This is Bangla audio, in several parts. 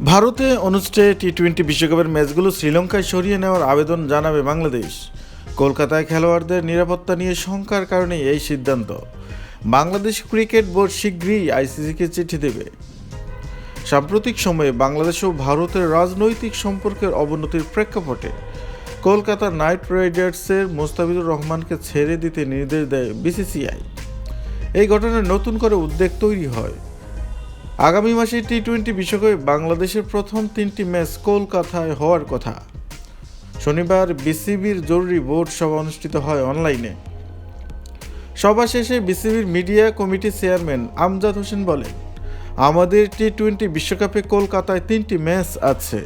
ভারতে অনুষ্ঠেয় টি-20 বিশ্বকাপের ম্যাচগুলো শ্রীলঙ্কায় সরিয়ে নেওয়ার আবেদন জানাবে বাংলাদেশ। কলকাতায় খেলোয়াড়দের নিরাপত্তা নিয়ে শঙ্কার কারণেই এই সিদ্ধান্ত। বাংলাদেশ ক্রিকেট বোর্ড শীঘ্রই আইসিসিকে চিঠি দেবে। সাম্প্রতিক সময়ে বাংলাদেশ ও ভারতের রাজনৈতিক সম্পর্কের অবনতির প্রেক্ষাপটে কলকাতা নাইট রাইডার্সের মোস্তাফিজুর রহমানকে ছেড়ে দিতে নির্দেশ দেয় বিসিসিআই। এই ঘটনায় নতুন করে উদ্বেগ তৈরি হয়। আগামী মাসে টি-20 বিশ্বকাপে বাংলাদেশের প্রথম 3টি ম্যাচ কলকাতায় হওয়ার কথা। শনিবার বিসিবির জরুরি বোর্ড সভা অনুষ্ঠিত হয় অনলাইনে। সভা শেষে বিসিবির মিডিয়া কমিটির চেয়ারম্যান আমজাদ হোসেন বলেন, আমাদের টি-20 বিশ্বকাপে কলকাতায় 3টি ম্যাচ আছে।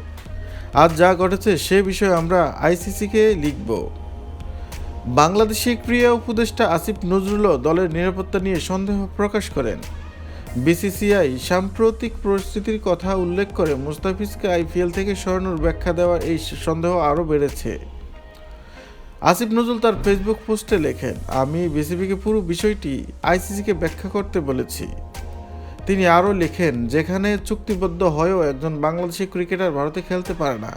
আজ যা ঘটেছে সে বিষয়ে আমরা আইসিসিকে লিখব। বাংলাদেশি ক্রীড়া উপদেষ্টা আসিফ নজরুলও দলের নিরাপত্তা নিয়ে সন্দেহ প্রকাশ করেন। বিসিসিআই সাম্প্রতিক পরিস্থিতির কথা উল্লেখ করে মুস্তাফিজকে আইপিএল থেকে সরানোর ব্যাখ্যা দেওয়ার এই সন্দেহ আরও বেড়েছে। আসিফ নজরুল তার ফেসবুক পোস্টে লেখেন, আমি বিসিবিকে পুরো বিষয়টি আইসিসিকে ব্যাখ্যা করতে বলেছি। তিনি আরও লেখেন, যেখানে চুক্তিবদ্ধ হয়েও একজন বাংলাদেশি ক্রিকেটার ভারতে খেলতে পারে না,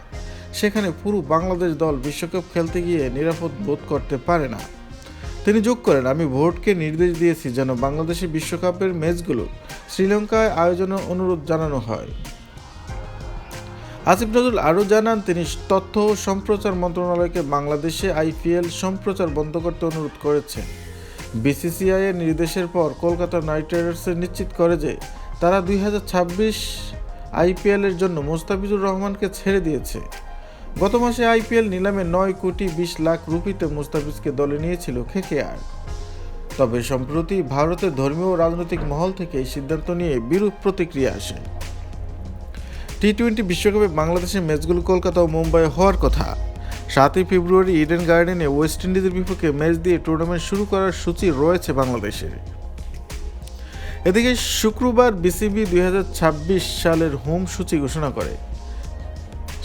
সেখানে পুরো বাংলাদেশ দল বিশ্বকাপ খেলতে গিয়ে নিরাপদ বোধ করতে পারে না। তিনি যোগ করেন, আমি বোর্ডকে নির্দেশ দিয়েছি যেন বাংলাদেশে বিশ্বকাপের ম্যাচগুলো শ্রীলঙ্কায় আয়োজনের অনুরোধ জানানো হয়। আসিফ নজরুল আরও জানান, তিনি তথ্য ও সম্প্রচার মন্ত্রণালয়কে বাংলাদেশে আইপিএল সম্প্রচার বন্ধ করতে অনুরোধ করেছেন। বিসিসিআই এর নির্দেশের পর কলকাতা নাইট রাইডার্স নিশ্চিত করে যে তারা 2026 আইপিএলের জন্য মুস্তাফিজুর রহমানকে ছেড়ে দিয়েছে। গত মাসে আইপিএল নিলামে 9 কোটি 20 লাখ রুপিতে মুস্তাফিজকে দলে নিয়েছিল কেকেআর। তবে সম্প্রতি ভারতের ধর্মীয় ও রাজনৈতিক মহল থেকে এই সিদ্ধান্ত নিয়ে বিরূপ প্রতিক্রিয়া আসে। টি-20 বিশ্বকাপে বাংলাদেশের ম্যাচগুলো কলকাতা ও মুম্বাইয়ে হওয়ার কথা। 7ই ফেব্রুয়ারি ইডেন গার্ডেনে ওয়েস্ট ইন্ডিজের বিপক্ষে ম্যাচ দিয়ে টুর্নামেন্ট শুরু করার সূচি রয়েছে বাংলাদেশের। এদিকে শুক্রবার বিসিবি 2026 সালের হোম সূচি ঘোষণা করে।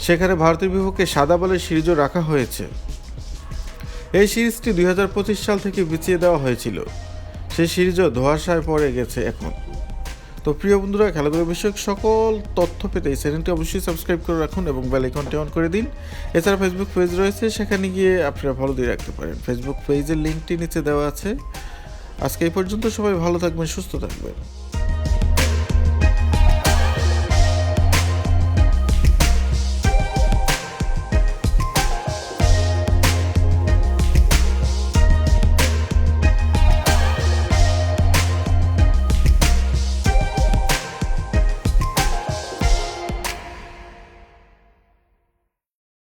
সেখানে ভারতের বিপক্ষে সাদা বলের সিরিজও রাখা হয়েছে। এই সিরিজটি 2025 সাল থেকে পিছিয়ে দেওয়া হয়েছিল। সেই সিরিজও ধোঁয়াশায় পড়ে গেছে এখন। তো প্রিয় বন্ধুরা, খেলাধুলা বিষয়ক সকল তথ্য পেতে এই চ্যানেলটি অবশ্যই সাবস্ক্রাইব করে রাখুন এবং বেল আইকনটি অন করে দিন। এছাড়া ফেসবুক পেজ রয়েছে, সেখানে গিয়ে আপনারা ফলো দিয়ে রাখতে পারেন। ফেসবুক পেজের লিঙ্কটি নিচে দেওয়া আছে। আজকে এই পর্যন্ত, সবাই ভালো থাকবেন, সুস্থ থাকবেন।